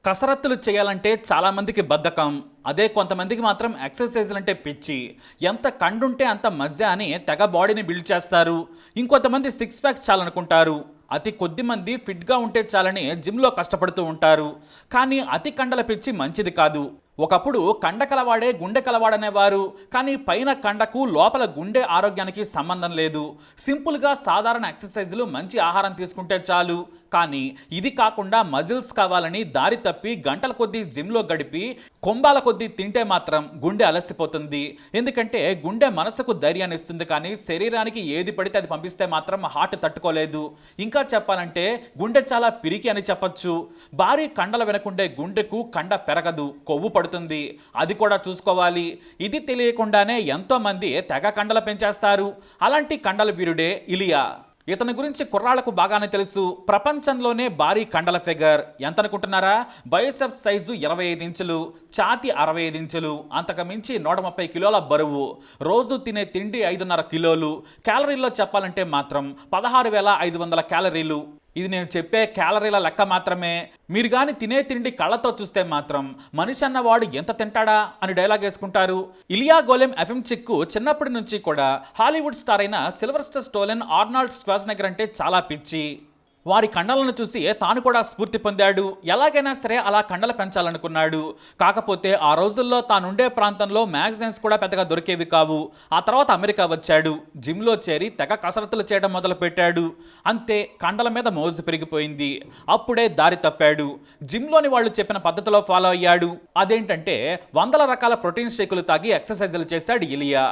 కసరత్తులు చేయాలంటే చాలామందికి బద్ధకం. అదే కొంతమందికి మాత్రం ఎక్సర్సైజులు అంటే పిచ్చి. ఎంత కండుంటే అంత మజ్జ అని తెగ బాడీని బిల్డ్ చేస్తారు. ఇంకొంతమంది సిక్స్ ప్యాక్స్ చాలనుకుంటారు. అతి కొద్ది మంది ఫిట్గా ఉంటే చాలని జిమ్లో కష్టపడుతూ ఉంటారు. కానీ అతి కండల పిచ్చి మంచిది కాదు. ఒకప్పుడు కండ కలవాడే గుండె కలవాడనేవారు. కానీ పైన కండకు లోపల గుండె ఆరోగ్యానికి సంబంధం లేదు. సింపుల్గా సాధారణ ఎక్సర్సైజులు మంచి ఆహారం తీసుకుంటే చాలు. కానీ ఇది కాకుండా మజిల్స్ కావాలని దారి తప్పి గంటల కొద్దీ జిమ్లో గడిపి కొంబాల కొద్దీ తింటే మాత్రం గుండె అలసిపోతుంది. ఎందుకంటే గుండె మనసుకు ధైర్యాన్ని ఇస్తుంది, కానీ శరీరానికి ఏది పడితే అది పంపిస్తే మాత్రం హార్ట్ తట్టుకోలేదు. ఇంకా చెప్పాలంటే గుండె చాలా పిరికి అని చెప్పొచ్చు. భారీ కండల వెనకుండే గుండెకు కండ పెరగదు, కొవ్వు పడుతుంది. అది కూడా చూసుకోవాలి. ఇది తెలియకుండానే ఎంతో మంది తెగ కండలు పెంచేస్తారు. అలాంటి కండల వీరుడే ఇలియా. ఇతని గురించి కుర్రాళ్లకు బాగానే తెలుసు. ప్రపంచంలోనే భారీ కండల ఫిగర్. ఎంత అనుకుంటున్నారా? బైసెప్స్ సైజు 25 ఇంచులు, ఛాతి 65 ఇంచులు, అంతకు మించి 130 కిలోల బరువు. రోజు తినే తిండి 5.5 కిలోలు. క్యాలరీల్లో చెప్పాలంటే మాత్రం 16,500 క్యాలరీలు. ఇది నేను చెప్పే క్యాలరీల లెక్క మాత్రమే. మీరు కానీ తినే తిండి కళ్ళతో చూస్తే మాత్రం మనిషి అన్నవాడు ఎంత తింటాడా అని డైలాగ్ వేసుకుంటారు. ఇలియా గోలెం ఎఫెంచిక్కు చిన్నప్పటి నుంచి కూడా హాలీవుడ్ స్టార్ అయిన సిల్వెస్టర్ స్టోలెన్, ఆర్నాల్డ్ ష్వార్జ్నెగ్గర్ అంటే చాలా పిచ్చి. వారి కండలను చూసి తాను కూడా స్ఫూర్తి పొందాడు. ఎలాగైనా సరే అలా కండలు పెంచాలనుకున్నాడు. కాకపోతే ఆ రోజుల్లో తానుండే ప్రాంతంలో మ్యాగజైన్స్ కూడా పెద్దగా దొరికేవి కావు. ఆ తర్వాత అమెరికా వచ్చాడు. జిమ్లో చేరి తెగ కసరత్తులు చేయడం మొదలుపెట్టాడు. అంతే, కండల మీద మోజు పెరిగిపోయింది. అప్పుడే దారి తప్పాడు. జిమ్లోని వాళ్ళు చెప్పిన పద్ధతిలో ఫాలో అయ్యాడు. అదేంటంటే 100 రకాల ప్రోటీన్ షేకులు తాగి ఎక్సర్సైజులు చేశాడు ఇలియా.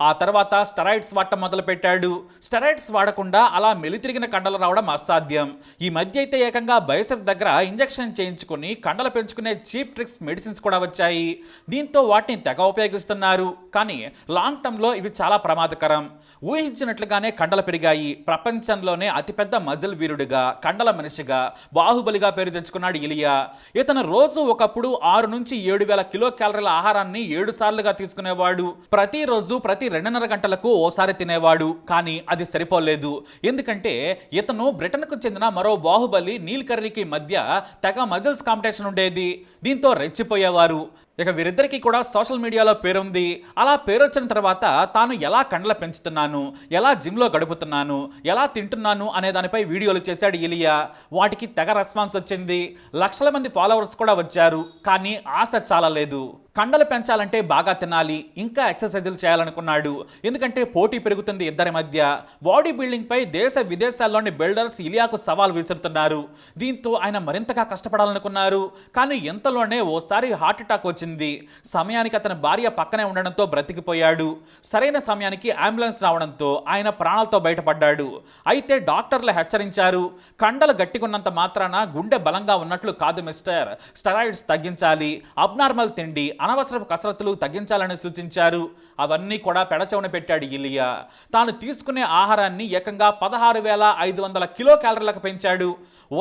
ఆ తర్వాత స్టెరాయిడ్స్ వాడటం మొదలుపెట్టాడు. స్టెరాయిడ్స్ వాడకుండా అలా మెలితిరిగిన కండలు రావడం అసాధ్యం. ఈ మధ్య అయితే ఏకంగా బైసెప్ దగ్గర ఇంజెక్షన్ చేయించుకుని కండలు పెంచుకునే చీప్ ట్రిక్స్ మెడిసిన్స్ కూడా వచ్చాయి. దీంతో వాటిని తెగ ఉపయోగిస్తున్నారు. కానీ లాంగ్ టర్మ్లో ఇవి చాలా ప్రమాదకరం. ఊహించినట్లుగానే కండలు పెరిగాయి. ప్రపంచంలోనే అతిపెద్ద మజిల్ వీరుడిగా, కండల మనిషిగా, బాహుబలిగా పేరు తెచ్చుకున్నాడు ఇలియా. ఇతను రోజు ఒకప్పుడు 6 నుంచి 7,000 కిలో క్యాలరీల ఆహారాన్ని 7 సార్లుగా తీసుకునేవాడు. ప్రతిరోజు ప్రతి 2.5 గంటలకు ఓసారి తినేవాడు. కానీ అది సరిపోలేదు. ఎందుకంటే ఇతను బ్రిటన్కు చెందిన మరో బాహుబలి నీల్ కర్రీకి మధ్య తెగ మజిల్స్ కాంపిటీషన్ ఉండేది. దీంతో రెచ్చిపోయేవారు. ఇక వీరిద్దరికీ కూడా సోషల్ మీడియాలో పేరుంది. అలా పేరొచ్చిన తర్వాత తాను ఎలా కండలు పెంచుతున్నాను, ఎలా జిమ్లో గడుపుతున్నాను, ఎలా తింటున్నాను అనే దానిపై వీడియోలు చేశాడు ఇలియా. వాటికి తెగ రెస్పాన్స్ వచ్చింది. లక్షల మంది ఫాలోవర్స్ కూడా వచ్చారు. కానీ ఆశ చాలలేదు. కండలు పెంచాలంటే బాగా తినాలి, ఇంకా ఎక్సర్సైజులు చేయాలనుకున్నాడు. ఎందుకంటే పోటీ పెరుగుతుంది ఇద్దరి మధ్య. బాడీ బిల్డింగ్ పై దేశ విదేశాల్లోని బిల్డర్స్ ఇలియాకు సవాల్ విసురుతున్నారు. దీంతో ఆయన మరింతగా కష్టపడాలనుకున్నారు. కానీ ఇంతలోనే ఓసారి హార్ట్ అటాక్ వచ్చింది. సమయానికి అతని భార్య పక్కనే ఉండడంతో బ్రతికిపోయాడు. సరైన సమయానికి అంబులెన్స్ రావడంతో ఆయన ప్రాణాలతో బయటపడ్డాడు. అయితే డాక్టర్లు హెచ్చరించారు, కండలు గట్టికున్నంత మాత్రాన గుండె బలంగా ఉన్నట్లు కాదు మిస్టర్. స్టెరాయిడ్స్ తగ్గించాలి, అబ్నార్మల్ తిండి, అనవసరపు కసరత్తులు తగ్గించాలని సూచించారు. అవన్నీ కూడా పెడచవున పెట్టాడు ఇలియా. తాను తీసుకునే ఆహారాన్ని ఏకంగా 16,500 కిలో క్యాలరీలకు పెంచాడు.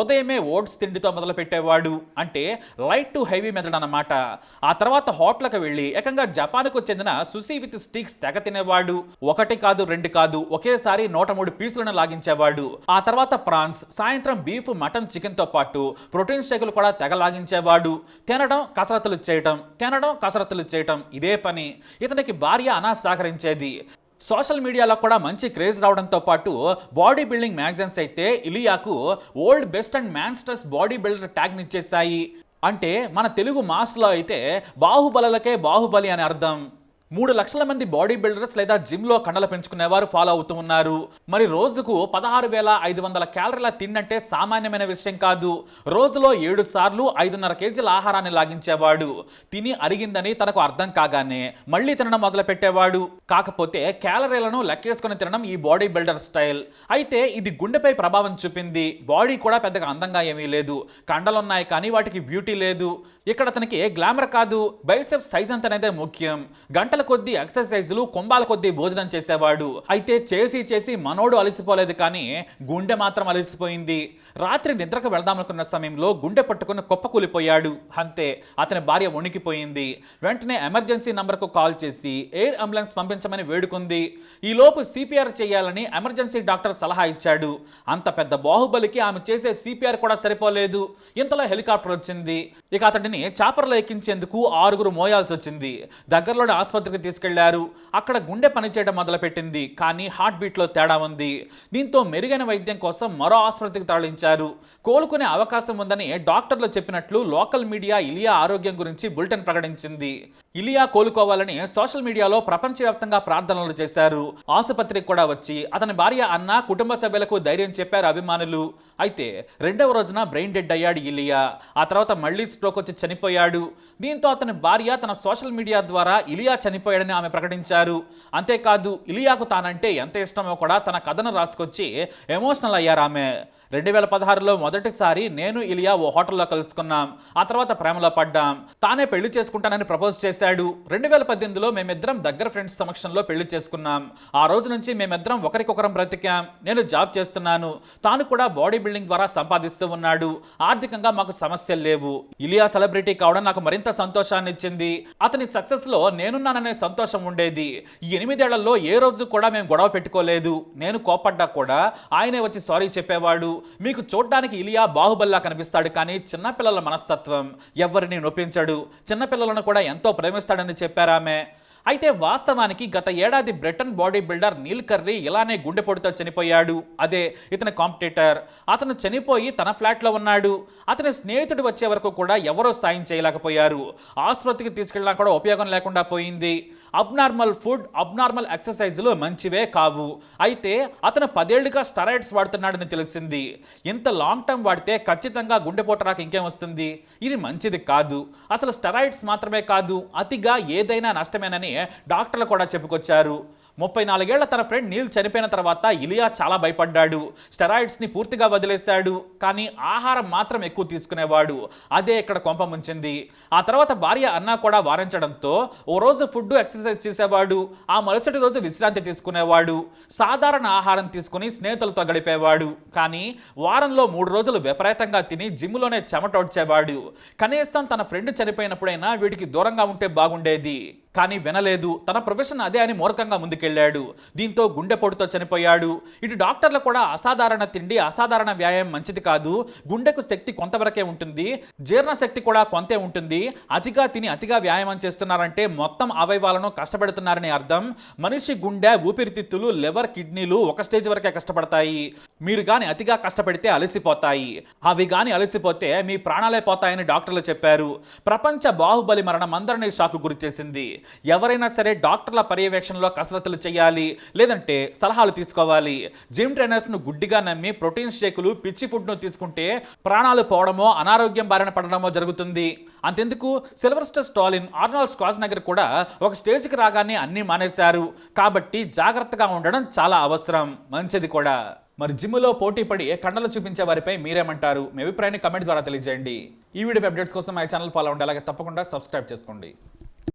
ఉదయమే ఓట్స్ తిండితో మొదలు పెట్టేవాడు. అంటే లైట్ టు హెవీ మెథడ్ అన్నమాట. ఆ తర్వాత హోటల్కి వెళ్ళి ఏకంగా జపాన్కు చెందిన సుషి విత్ స్టిక్స్ తెగ తినేవాడు. 1 కాదు 2 కాదు, ఒకేసారి 103 పీసులను లాగించేవాడు. ఆ తర్వాత ప్రాన్స్, సాయంత్రం బీఫ్, మటన్, చికెన్ తో పాటు ప్రోటీన్ షేకులు కూడా తెగ లాగించేవాడు. తినడం, కసరత్తులు చేయటం, తినడం, కసరత్తులు చేయటం, ఇదే పని. ఇతనికి భార్య అనా సహకరించేది. సోషల్ మీడియాలో కూడా మంచి క్రేజ్ రావడంతో పాటు బాడీ బిల్డింగ్ మ్యాగజైన్స్ అయితే ఇలియాకు world best and monsters body builder tag నిచ్చేశాయి. అంటే మన తెలుగు మాస్లో అయితే బాహుబలకే బాహుబలి అని అర్థం. 3 లక్షల మంది బాడీ బిల్డర్స్ లేదా జిమ్లో కండలు పెంచుకునేవారు ఫాలో అవుతూ ఉన్నారు. మరి రోజుకు 16,500 క్యాలరీల తిండంటే సామాన్యమైన విషయం కాదు. రోజులో 7 సార్లు 5.5 కేజీల ఆహారాన్ని లాగించేవాడు. తిని అరిగిందని తనకు అర్థం కాగానే మళ్ళీ తినడం మొదలు పెట్టేవాడు. కాకపోతే క్యాలరీలను లెక్కేసుకుని తినడం ఈ బాడీ బిల్డర్ స్టైల్. అయితే ఇది గుండెపై ప్రభావం చూపింది. బాడీ కూడా పెద్దగా అందంగా ఏమీ లేదు. కండలున్నాయి కానీ వాటికి బ్యూటీ లేదు. ఇక్కడ అతనికి గ్లామర్ కాదు, బైసెప్స్ సైజ్ అంతనేదే ముఖ్యం. గంటల కొద్దీ ఎక్సర్సైజులు, కుంభాల కొద్దీ భోజనం చేసేవాడు. అయితే చేసి చేసి మనోడు అలసిపోలేదు, కానీ గుండె మాత్రం అలసిపోయింది. రాత్రి నిద్రకు వెళ్దామనుకున్న సమయంలో గుండె పట్టుకుని కుప్పకూలిపోయాడు. అంతే, అతని భార్య వణికిపోయింది. వెంటనే ఎమర్జెన్సీ నంబర్కు కాల్ చేసి ఎయిర్ అంబులెన్స్ పంపించమని వేడుకుంది. ఈలోపు సిపిఆర్ చేయాలని ఎమర్జెన్సీ డాక్టర్ సలహా ఇచ్చాడు. అంత పెద్ద బాహుబలికి ఆమె చేసే సిపిఆర్ కూడా సరిపోలేదు. ఇంతలో హెలికాప్టర్ వచ్చింది. ఇక అతడిని చాపర్లో ఎక్కించేందుకు 6 మోయాల్సి వచ్చింది. దగ్గరలోని ఆసుపత్రికి తీసుకెళ్లారు. అక్కడ గుండె పనిచేయడం మొదలుపెట్టింది, కానీ హార్ట్ బీట్లో తేడా ఉంది. దీంతో మెరుగైన వైద్యం కోసం మరో ఆసుపత్రికి తరలించారు. కోలుకునే అవకాశం ఉందని డాక్టర్లు చెప్పినట్లు లోకల్ మీడియా ఇలియా ఆరోగ్యం గురించి బులెటిన్ ప్రకటించింది. ఇలియా కోలుకోవాలని సోషల్ మీడియాలో ప్రపంచవ్యాప్తంగా ప్రార్థనలు చేశారు. ఆసుపత్రికి కూడా వచ్చి అతని భార్య అన్న, కుటుంబ సభ్యులకు ధైర్యం చెప్పారు అభిమానులు. అయితే 2వ రోజున బ్రెయిన్ డెడ్ అయ్యాడు ఇలియా. ఆ తర్వాత మళ్లీ స్ట్రోక్ వచ్చి చనిపోయాడు. దీంతో అతని భార్య తన సోషల్ మీడియా ద్వారా ఇలియా చనిపోయాడని ఆమె ప్రకటించారు. అంతేకాదు, ఇలియాకు తానంటే ఎంత ఇష్టమో కూడా తన కథను రాసుకొచ్చి ఎమోషనల్ అయ్యారు ఆమె. 2016లో మొదటిసారి నేను ఇలియా ఓ హోటల్లో కలుసుకున్నాం. ఆ తర్వాత ప్రేమలో పడ్డాం. తానే పెళ్లి చేసుకుంటానని ప్రపోజ్ చేశాడు. 2018లో మేమిద్దరం దగ్గర ఫ్రెండ్స్ సమక్షంలో పెళ్లి చేసుకున్నాం. ఆ రోజు నుంచి మేమిద్దరం ఒకరికొకరం బ్రతికాం. నేను జాబ్ చేస్తున్నాను, తాను కూడా బాడీ బిల్డింగ్ ద్వారా సంపాదిస్తూ ఉన్నాడు. ఆర్థికంగా మాకు సమస్యలు లేవు. ఇలియా సెలబ్రిటీ కావడం నాకు మరింత సంతోషాన్ని ఇచ్చింది. అతని సక్సెస్ లో నేనున్నాననే సంతోషం ఉండేది. ఈ 8 ఏళ్లలో ఏ రోజు కూడా మేము గొడవ పెట్టుకోలేదు. నేను కోపడ్డా కూడా ఆయనే వచ్చి సారీ చెప్పేవాడు. మీకు చూడ్డానికి ఇలియా బాహుబలిలా కనిపిస్తాడు, కానీ చిన్నపిల్లల మనస్తత్వం, ఎవరిని నొప్పించడు. చిన్నపిల్లలను కూడా ఎంతో ప్రేమిస్తాడని చెప్పారామె. అయితే వాస్తవానికి గత ఏడాది Britain body builder Neil Currie ఇలానే గుండెపోటుతో చనిపోయాడు. అదే ఇతని కాంపిటీటర్. అతను చనిపోయి తన ఫ్లాట్లో ఉన్నాడు. అతని స్నేహితుడు వచ్చే వరకు కూడా ఎవరో సాయం చేయలేకపోయారు. ఆసుపత్రికి తీసుకెళ్ళినా కూడా ఉపయోగం లేకుండా పోయింది. అబ్నార్మల్ ఫుడ్, అబ్నార్మల్ ఎక్సర్సైజులు మంచివే కావు. అయితే అతను 10 ఏళ్లుగా స్టెరాయిడ్స్ వాడుతున్నాడని తెలిసింది. ఇంత లాంగ్ టర్మ్ వాడితే ఖచ్చితంగా గుండెపోటు రాక ఇంకేం వస్తుంది? ఇది మంచిది కాదు. అసలు స్టెరాయిడ్స్ మాత్రమే కాదు, అతిగా ఏదైనా నష్టమేనని డాక్టర్లు కూడా చెప్పుకొచ్చారు. 34 ఏళ్ల తన ఫ్రెండ్ నీల్ చనిపోయిన తర్వాత ఇలియా చాలా భయపడ్డాడు. స్టెరాయిడ్స్ని పూర్తిగా వదిలేశాడు, కానీ ఆహారం మాత్రం ఎక్కువ తీసుకునేవాడు. అదే ఇక్కడ కొంప ముంచింది. ఆ తర్వాత భార్య అన్న కూడా వారించడంతో ఓ రోజు ఫుడ్, ఎక్సర్సైజ్ చేసేవాడు. ఆ మరుసటి రోజు విశ్రాంతి తీసుకునేవాడు. సాధారణ ఆహారం తీసుకుని స్నేహితులతో గడిపేవాడు. కానీ వారంలో 3 రోజులు విపరీతంగా తిని జిమ్లోనే చెమటోడ్చేవాడు. కనీసం తన ఫ్రెండ్ చనిపోయినప్పుడైనా వీడికి దూరంగా ఉంటే బాగుండేది, కానీ వినలేదు. తన ప్రొఫెషన్ అదే అని మూర్ఖంగా ముందుకెళ్లాడు. దీంతో గుండెపోటుతో చనిపోయాడు. ఇటు డాక్టర్లు కూడా అసాధారణ తిండి, అసాధారణ వ్యాయామం మంచిది కాదు. గుండెకు శక్తి కొంతవరకే ఉంటుంది, జీర్ణ శక్తి కూడా కొంతే ఉంటుంది. అతిగా తిని అతిగా వ్యాయామం చేస్తున్నారంటే మొత్తం అవయవాలను కష్టపెడుతున్నారని అర్థం. మనిషి గుండె, ఊపిరితిత్తులు, లివర్, కిడ్నీలు ఒక స్టేజ్ వరకే కష్టపడతాయి. మీరు గాని అతిగా కష్టపెడితే అలసిపోతాయి. అవి గాని అలసిపోతే మీ ప్రాణాలే పోతాయని డాక్టర్లు చెప్పారు. ప్రపంచ బాహుబలి మరణం అందరినీ షాకు గురి చేసింది. ఎవరైనా సరే డాక్టర్ల పర్యవేక్షణలో కసరత్తులు చేయాలి, లేదంటే సలహాలు తీసుకోవాలి. జిమ్ ట్రైనర్స్ను గుడ్డిగా నమ్మి ప్రోటీన్ షేకులు, పిచ్చి ఫుడ్ను తీసుకుంటే ప్రాణాలు పోవడమో, అనారోగ్యం బారిన పడడమో జరుగుతుంది. అంతెందుకు, సిల్వెస్టర్ స్టాలిన్, ఆర్నాల్డ్ స్క్వార్జ్నెగర్ కూడా ఒక స్టేజ్కి రాగానే అన్నీ మానేశారు. కాబట్టి జాగ్రత్తగా ఉండడం చాలా అవసరం, మంచిది కూడా. మరి జిమ్లో పోటీ పడి కండలు చూపించే వారిపై మీరేమంటారు? మీ అభిప్రాయాన్ని కమెంట్ ద్వారా తెలియజేయండి. ఈ వీడియో అప్డేట్స్ కోసం మా ఛానల్ ఫాలో అవ్వండి. అలాగే తప్పకుండా సబ్స్క్రైబ్ చేసుకోండి.